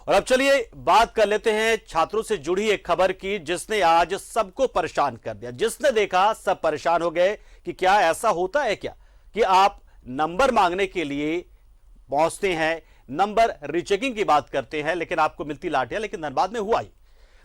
और अब चलिए बात कर लेते हैं छात्रों से जुड़ी एक खबर की, जिसने आज सबको परेशान कर दिया। जिसने देखा सब परेशान हो गए कि क्या ऐसा होता है क्या कि आप नंबर मांगने के लिए पहुंचते हैं, नंबर रीचेकिंग की बात करते हैं, लेकिन आपको मिलती लाठियां। लेकिन धनबाद में हुआ ही,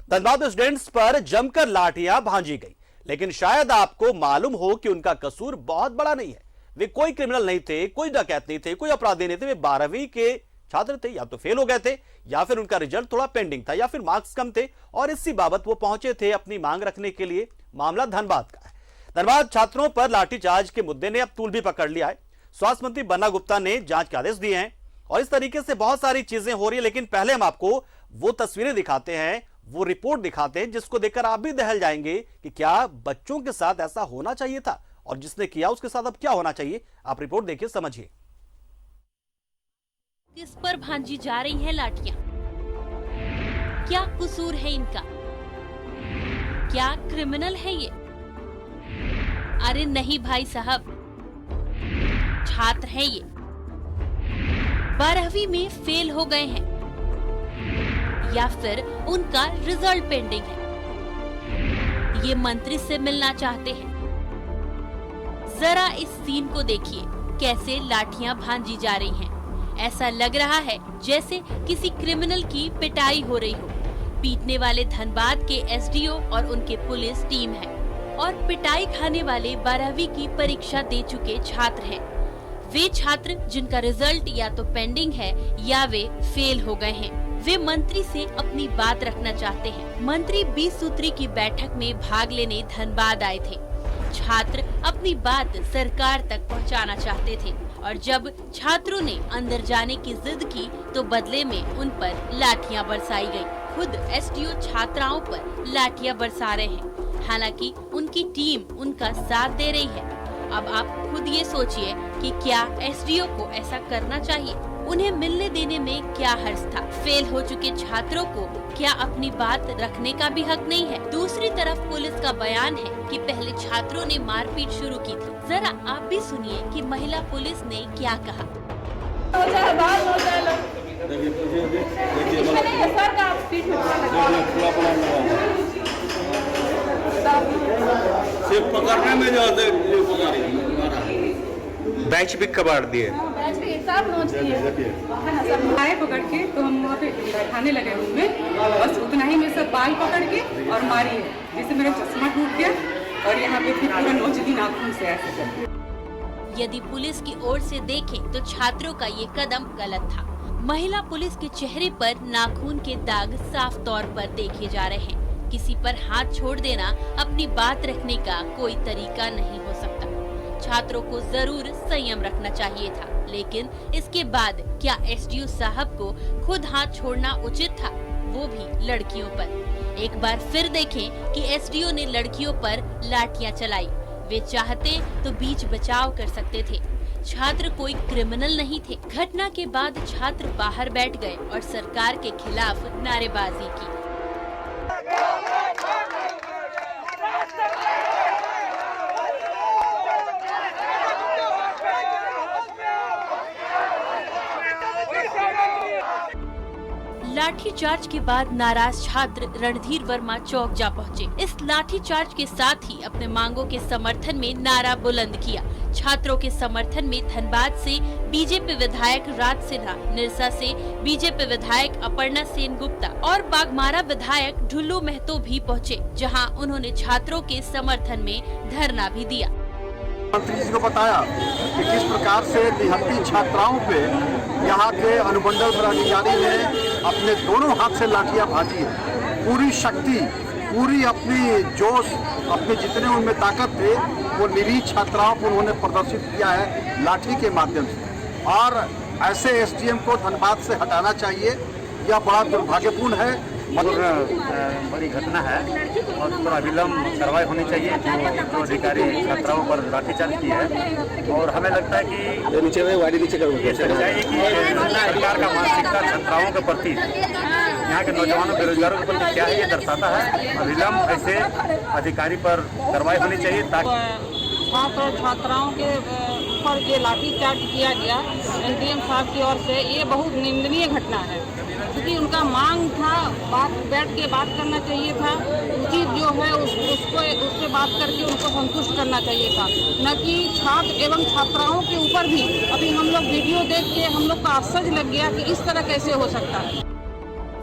धनबाद में स्टूडेंट्स पर जमकर लाठियां भांजी गई। लेकिन शायद आपको मालूम हो कि उनका कसूर बहुत बड़ा नहीं है। वे कोई क्रिमिनल नहीं थे, कोई डकैत नहीं थे, कोई अपराधी नहीं थे। वे 12वीं के छात्र थे, या तो फेल हो गए थे, या फिर उनका रिजल्ट थोड़ा पेंडिंग था, या फिर मार्क्स कम थे, और इसी बाबत वो पहुंचे थे अपनी मांग रखने के लिए। मामला धनबाद का है। धनबाद छात्रों पर लाठीचार्ज के मुद्दे ने अब तूल भी पकड़ लिया है। स्वास्थ्य मंत्री बन्ना गुप्ता ने जांच के आदेश दिए हैं और इस तरीके से बहुत सारी चीजें हो रही है। लेकिन पहले हम आपको वो तस्वीरें दिखाते हैं, वो रिपोर्ट दिखाते हैं, जिसको देखकर आप भी दहल जाएंगे कि क्या बच्चों के साथ ऐसा होना चाहिए था, और जिसने किया उसके साथ अब क्या होना चाहिए। आप रिपोर्ट देखिए, समझिए। किस पर भांजी जा रही हैं लाठियां? क्या कसूर है इनका? क्या क्रिमिनल है ये? अरे नहीं भाई साहब, छात्र हैं ये, 12वीं में फेल हो गए हैं, या फिर उनका रिजल्ट पेंडिंग है। ये मंत्री से मिलना चाहते हैं। जरा इस सीन को देखिए, कैसे लाठियां भांजी जा रही हैं। ऐसा लग रहा है जैसे किसी क्रिमिनल की पिटाई हो रही हो। पीटने वाले धनबाद के एसडीओ और उनके पुलिस टीम है, और पिटाई खाने वाले 12वीं की परीक्षा दे चुके छात्र हैं। वे छात्र जिनका रिजल्ट या तो पेंडिंग है या वे फेल हो गए हैं। वे मंत्री से अपनी बात रखना चाहते हैं। मंत्री 20 सूत्री की बैठक में भाग लेने धनबाद आए थे। छात्र अपनी बात सरकार तक पहुंचाना चाहते थे, और जब छात्रों ने अंदर जाने की जिद की तो बदले में उन पर लाठियां बरसाई गई। खुद एसडीओ छात्राओं पर लाठियां बरसा रहे हैं। हालांकि उनकी टीम उनका साथ दे रही है। अब आप खुद ये सोचिए कि क्या एसडीओ को ऐसा करना चाहिए? उन्हें मिलने देने में क्या हर्ज था? फेल हो चुके छात्रों को क्या अपनी बात रखने का भी हक नहीं है? दूसरी तरफ पुलिस का बयान है कि पहले छात्रों ने मारपीट शुरू की थी। जरा आप भी सुनिए कि महिला पुलिस ने क्या कहा। सिर्फ पकड़ने में जो बैच भी कबाड़ दिए, आए पकड़ के, तो हम वहाँ पे बैठाने लगे उनमें, बस उतना ही में सब बाल पकड़ के और मारी है, जिससे मेरा चश्मा टूट गया और यहाँ पे फिर पूरा नोच दी नाखून से ऐसे करके। यदि पुलिस की ओर से देखें तो छात्रों का ये कदम गलत था। महिला पुलिस के चेहरे पर नाखून के दाग साफ तौर पर देखे जा रहे हैं। किसी पर हाथ छोड़ देना अपनी बात रखने का कोई तरीका नहीं हो सकता। छात्रों को जरूर संयम रखना चाहिए था, लेकिन इसके बाद क्या एसडीओ साहब को खुद हाथ छोड़ना उचित था, वो भी लड़कियों पर? एक बार फिर देखें कि एसडीओ ने लड़कियों पर लाठियां चलाई। वे चाहते तो बीच बचाव कर सकते थे। छात्र कोई क्रिमिनल नहीं थे। घटना के बाद छात्र बाहर बैठ गए और सरकार के खिलाफ नारेबाजी की। लाठीचार्ज के बाद नाराज छात्र रणधीर वर्मा चौक जा पहुंचे। इस लाठीचार्ज के साथ ही अपने मांगों के समर्थन में नारा बुलंद किया। छात्रों के समर्थन में धनबाद से बीजेपी विधायक राज सिन्हा, निरसा से बीजेपी विधायक अपर्णा सेन गुप्ता और बागमारा विधायक ढुल्लू महतो भी पहुंचे, जहां उन्होंने छात्रों के समर्थन में धरना भी दिया। मंत्री जी को बताया कि किस प्रकार से निहत्थी छात्राओं पे यहाँ के अनुमंडल पदाधिकारी ने अपने दोनों हाथ से लाठियाँ भाजी है। पूरी शक्ति, पूरी अपनी जोश, अपने जितने उनमें ताकत थे, वो निरीह छात्राओं को उन्होंने प्रदर्शित किया है लाठी के माध्यम से। और ऐसे एसडीएम को धनबाद से हटाना चाहिए। यह बड़ा दुर्भाग्यपूर्ण है। बड़ी घटना है और थोड़ा विलम्ब कार्रवाई होनी चाहिए। जो अधिकारी छात्राओं पर लाठीचार्ज की है, और हमें लगता है कि नीचे ये चाहिए कि सरकार का मानसिकता छात्राओं के प्रति, यहाँ के नौजवानों बेरोजगारों के प्रति क्या है, ये दर्शाता है। विलम्ब ऐसे अधिकारी पर कार्रवाई होनी चाहिए ताकि वहाँ पर छात्राओं के पर ये लाठीचार्ज किया गया एसडीएम साहब की ओर से, ये बहुत निंदनीय घटना है। क्योंकि उनका मांग था, बैठ के बात करना चाहिए था, उचित जो है उससे बात करके उनको संतुष्ट करना चाहिए था, न कि छात्र एवं छात्राओं के ऊपर भी। अभी हम लोग वीडियो देख के हम लोग को आश्चर्य लग गया कि इस तरह कैसे हो सकता है।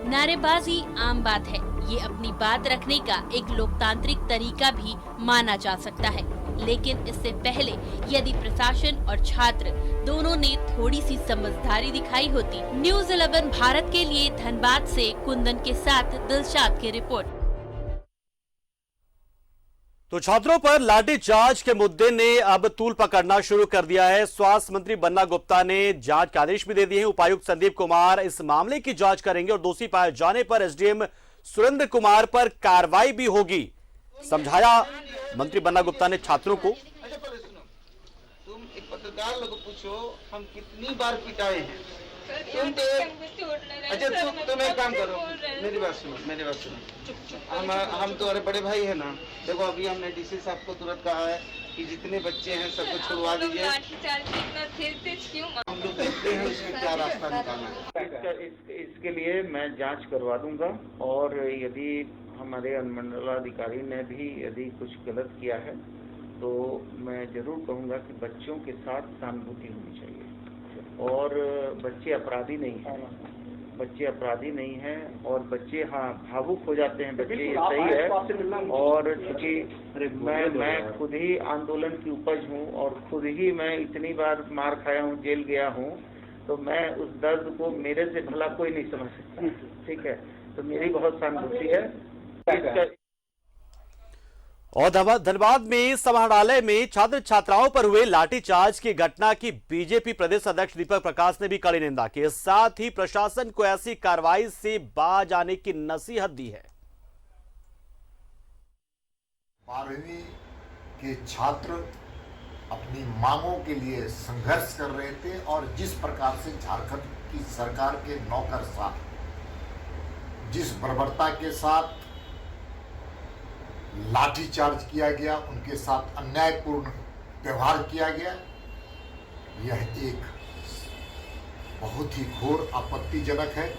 नारेबाजी आम बात है, ये अपनी बात रखने का एक लोकतांत्रिक तरीका भी माना जा सकता है, लेकिन इससे पहले यदि प्रशासन और छात्र दोनों ने थोड़ी सी समझदारी दिखाई होती। न्यूज़ 11 भारत के लिए धनबाद से कुंदन के साथ दिलशाद की रिपोर्ट। तो छात्रों पर लाठीचार्ज के मुद्दे ने अब तूल पकड़ना शुरू कर दिया है। स्वास्थ्य मंत्री बन्ना गुप्ता ने जांच के आदेश भी दे दिए हैं। उपायुक्त संदीप कुमार इस मामले की जांच करेंगे और दोषी पाए जाने पर एसडीएम सुरेंद्र कुमार पर कार्रवाई भी होगी, समझाया मंत्री बन्ना गुप्ता ने छात्रों को। अच्छा पहले सुनो, तुम एक पत्रकार लोग पूछो हम कितनी बार पिटाए हैं। तुम तो अच्छा तुम एक काम करो, मेरी बात सुनो, हम तो अरे बड़े भाई है ना। देखो अभी हमने डीसी साहब को तुरंत कहा है कि जितने बच्चे हैं सबको छुड़वा दीजिए। हम लोग देखते हैं इसमें क्या रास्ता निकालना है। इसके लिए मैं जांच करवा दूंगा और यदि हमारे अनुमंडलाधिकारी ने भी यदि कुछ गलत किया है तो मैं जरूर कहूंगा कि बच्चों के साथ सहानुभूति होनी चाहिए और बच्चे अपराधी नहीं हैं, बच्चे अपराधी नहीं हैं और बच्चे हाँ भावुक हो जाते हैं बच्चे, ये सही है। और क्योंकि मैं खुद ही आंदोलन की उपज हूँ और खुद ही मैं इतनी बार मार खाया हूँ, जेल गया हूँ, तो मैं उस दर्द को मेरे से भला कोई नहीं समझ सकता। ठीक है, तो मेरी बहुत सहानुभूति है। और धनबाद में समाहरणालय में छात्र छात्राओं पर हुए लाठीचार्ज की घटना की बीजेपी प्रदेश अध्यक्ष दीपक प्रकाश ने भी कड़ी निंदा की। साथ ही प्रशासन को ऐसी कार्रवाई से बाज आने की नसीहत दी है। 12वीं के छात्र अपनी मांगों के लिए संघर्ष कर रहे थे और जिस प्रकार से झारखंड की सरकार के नौकरशाह जिस बर्बरता के साथ लाठीचार्ज किया गया, उनके साथ अन्यायपूर्ण व्यवहार किया गया, यह एक बहुत ही घोर आपत्तिजनक है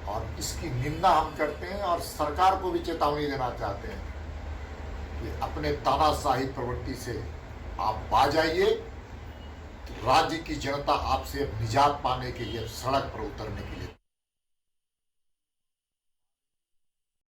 और इसकी निंदा हम करते हैं और सरकार को भी चेतावनी देना चाहते हैं कि अपने तानाशाही प्रवृत्ति से आप बाज आइए। राज्य की जनता आपसे अब निजात पाने के लिए सड़क पर उतरने के लिए